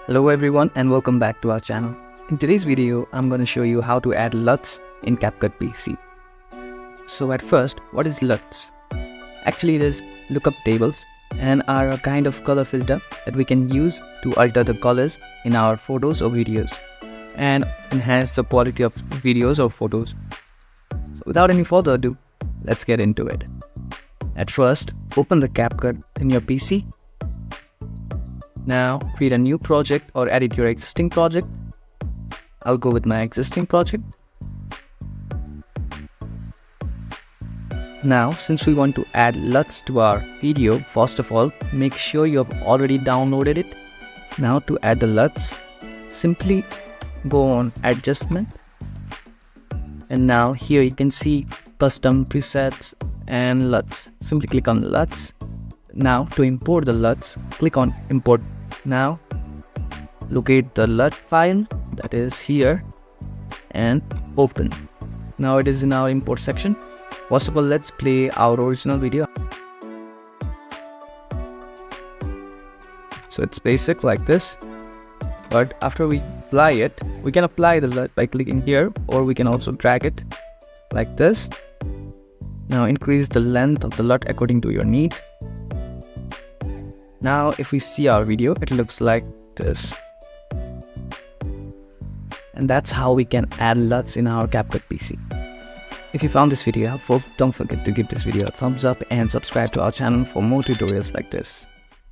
Hello everyone and welcome back to our channel. In today's video, I'm going to show you how to add LUTs in Capcut PC. So at first, what is LUTs? Actually, it is lookup tables and are a kind of color filter that we can use to alter the colors in our photos or videos and enhance the quality of videos or photos. So without any further ado, let's get into it. At first, open the Capcut in your PC. Now create a new project or edit your existing project. I'll go with my existing project. Now since we want to add LUTs to our video, first of all, make sure you have already downloaded it. Now to add the LUTs, simply go on Adjustment. And now here you can see Custom Presets and LUTs. Simply click on LUTs. Now to import the LUTs, click on Import. Now locate the LUT file that is here and open. Now it is in our import section. First of all, let's play our original video. So it's basic like this, but after we apply it, we can apply the LUT by clicking here, or we can also drag it like this. Now increase the length of the LUT according to your needs. Now if we see our video, it looks like this. And that's how we can add LUTs in our Capcut PC. If you found this video helpful, don't forget to give this video a thumbs up and subscribe to our channel for more tutorials like this.